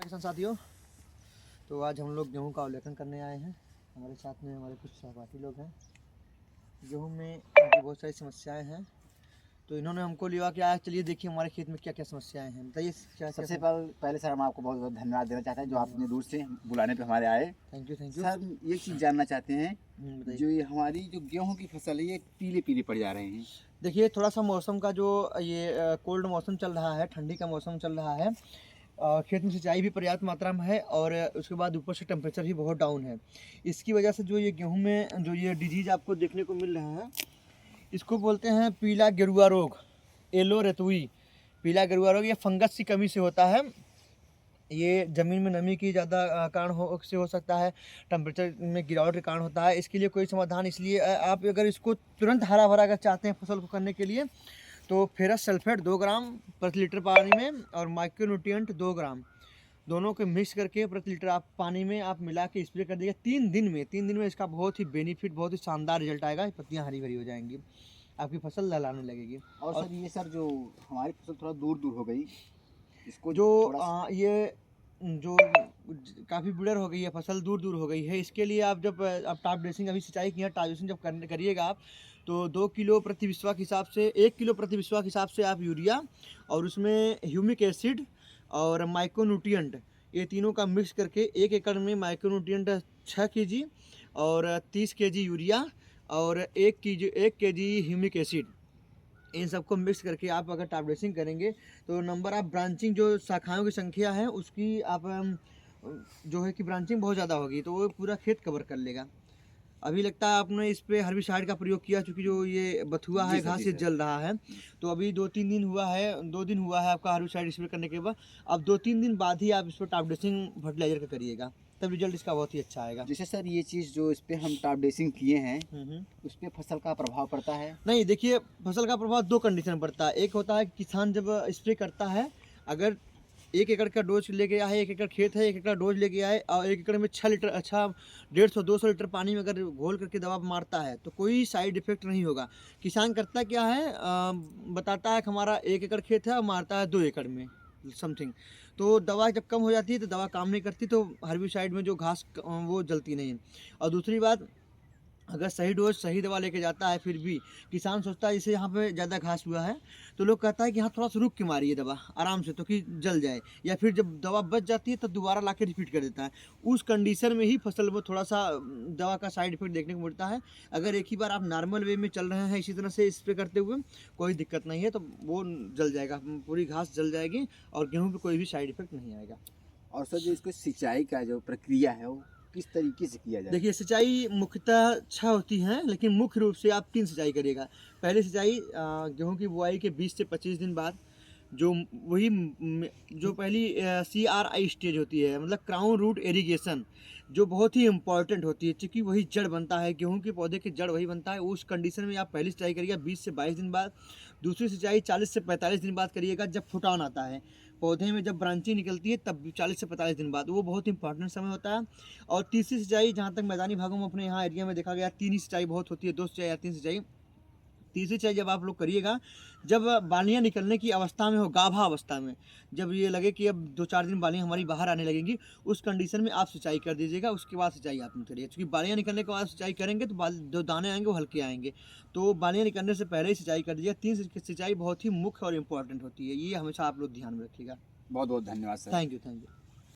किसान साथियों, तो आज हम लोग गेहूं का अवलोकन करने आए हैं। हमारे साथ में हमारे कुछ सहपाठी लोग हैं। गेहूं में इनकी बहुत सारी समस्याएं हैं, तो इन्होंने हमको लिया कि आज चलिए देखिए हमारे खेत में क्या क्या समस्याएं हैं, बताइए क्या क्या। सबसे पहले सर हम आपको बहुत बहुत धन्यवाद देना चाहते हैं जो आप धन्यवाद। इतनी दूर से बुलाने पे हमारे आए। थैंक यू सर ये चीज़ जानना चाहते हैं, बताइए। जो ये हमारी जो गेहूं की फसल है ये पीले पीले पड़ जा रहे हैं। देखिए थोड़ा सा मौसम का जो ये कोल्ड मौसम चल रहा है, ठंडी का मौसम चल रहा है। खेत में सिंचाई भी पर्याप्त मात्रा में है और उसके बाद ऊपर से टेम्परेचर भी बहुत डाउन है। इसकी वजह से जो ये गेहूं में जो ये डिजीज आपको देखने को मिल रहा है, इसको बोलते हैं पीला गेरुआ रोग, येलो रेतुई। पीला गेरुआ रोग ये फंगस की कमी से होता है। ये ज़मीन में नमी की ज़्यादा कारण हो सकता है, टेम्परेचर में गिरावट के कारण होता है। इसके लिए कोई समाधान, इसलिए आप अगर इसको तुरंत हरा भरा अगर चाहते हैं फसल को करने के लिए, तो फेरस सल्फेट 2 ग्राम प्रति लीटर पानी में और माइक्रोन्यूट्रिएंट 2 ग्राम दोनों को मिक्स करके प्रति लीटर आप पानी में आप मिला के स्प्रे कर दीजिए 3 दिन में इसका बहुत ही बेनिफिट, बहुत ही शानदार रिजल्ट आएगा। पत्तियाँ हरी भरी हो जाएंगी, आपकी फसल लहलाने लगेगी। और सर ये सर जो हमारी फसल थोड़ा दूर दूर हो गई, इसको जो थोड़ा ये जो काफ़ी बुढ़र हो गई है, फसल दूर दूर हो गई है, इसके लिए आप जब आप टॉप ड्रेसिंग अभी सिंचाई की है, टॉप ड्रेसिंग जब करिएगा आप, तो 2 किलो प्रति बिस्वा के हिसाब से 1 किलो प्रति बिस्वा के हिसाब से आप यूरिया और उसमें ह्यूमिक एसिड और माइक्रोन्यूट्रिएंट, ये तीनों का मिक्स करके 1 एकड़ में माइक्रोन्यूट्रिएंट 6 केजी और 30 केजी यूरिया और 1 केजी ह्यूमिक एसिड, इन सबको मिक्स करके आप अगर टॉप ड्रेसिंग करेंगे तो नंबर ऑफ ब्रांचिंग, जो शाखाओं की संख्या है उसकी आप जो है कि ब्रांचिंग बहुत ज़्यादा होगी, तो वो पूरा खेत कवर कर लेगा। अभी लगता है आपने इस पे हर्बिसाइड का प्रयोग किया, चूँकि जो ये बथुआ है, घास से जल रहा है, तो अभी 2-3 दिन हुआ है, 2 दिन हुआ है आपका हर्बिसाइड स्प्रे करने के बाद। अब 2-3 दिन बाद ही आप इस पर टॉप ड्रेसिंग फर्टिलाइजर का करिएगा, तब रिजल्ट इसका बहुत ही अच्छा आएगा। जैसे सर ये चीज़ जो इस पे हम टॉप ड्रेसिंग किए हैं उस पे फसल का प्रभाव पड़ता है? नहीं, देखिए फसल का प्रभाव 2 कंडीशन में पड़ता है। एक होता है किसान जब स्प्रे करता है, अगर 1 एकड़ का डोज लेके आया है, 1 एकड़ खेत है, 1 एकड़ डोज लेके आए और 1 एकड़ में 6 लीटर, अच्छा 150-200 लीटर पानी में अगर घोल करके दवा मारता है, तो कोई साइड इफेक्ट नहीं होगा। किसान करता क्या है, बताता है कि हमारा 1 एकड़ खेत है और मारता है 2 एकड़ में समथिंग, तो दवा जब कम हो जाती है तो दवा काम नहीं करती, तो हर्बिसाइड में जो घास वो जलती नहीं। और दूसरी बात, अगर सही डोज सही दवा लेके जाता है, फिर भी किसान सोचता है जैसे यहाँ पे ज़्यादा घास हुआ है, तो लोग कहता है कि हाँ थोड़ा सा रुक के मारिए दवा आराम से, तो कि जल जाए, या फिर जब दवा बच जाती है तो दोबारा ला के रिपीट कर देता है। उस कंडीशन में ही फसल में थोड़ा सा दवा का साइड इफेक्ट देखने को मिलता है। अगर एक ही बार आप नॉर्मल वे में चल रहे हैं इसी तरह से स्प्रे करते हुए, कोई दिक्कत नहीं है, तो वो जल जाएगा, पूरी घास जल जाएगी और गेहूँ पर कोई भी साइड इफेक्ट नहीं आएगा। और सर जो इसको सिंचाई का जो प्रक्रिया है वो किस तरीके से किया जाए? देखिए सिंचाई मुख्यतः 6 होती हैं, लेकिन मुख्य रूप से आप 3 सिंचाई करिएगा। पहली सिंचाई गेहूं की बुआई के 20 से 25 दिन बाद, जो वही जो पहली CRI स्टेज होती है, मतलब क्राउन रूट इरिगेशन, जो बहुत ही इंपॉर्टेंट होती है, क्योंकि वही जड़ बनता है, गेहूं के पौधे के जड़ वही बनता है। उस कंडीशन में आप पहली सिंचाई करिएगा 20 से 22 दिन बाद। दूसरी सिंचाई 40 से 45 दिन बाद करिएगा, जब फुटान आता है पौधे में, जब ब्रांचिंग निकलती है, तब 40 से 45 दिन बाद, वो बहुत इंपॉर्टेंट समय होता है। और तीसरी सिंचाई, जहाँ तक मैदानी भागों में अपने यहाँ एरिया में देखा गया, 3 ही सिंचाई बहुत होती है, 2 सिंचाई या 3 सिंचाई। तीसरी सिंचाई जब आप लोग करिएगा, जब बालियाँ निकलने की अवस्था में हो, गाभा अवस्था में, जब ये लगे कि अब 2-4 दिन बालियाँ हमारी बाहर आने लगेंगी, उस कंडीशन में आप सिंचाई कर दीजिएगा। उसके बाद सिंचाई आप करिए, क्योंकि बालियाँ निकलने के बाद सिंचाई करेंगे तो जो दाने आएंगे वो हल्के आएंगे, तो बालियाँ निकलने से पहले ही सिंचाई कर दीजिएगा। 3 सिंचाई बहुत ही मुख्य और इंपॉर्टेंट होती है, ये हमेशा आप लोग ध्यान में रखिएगा। बहुत बहुत धन्यवाद सर। Thank you.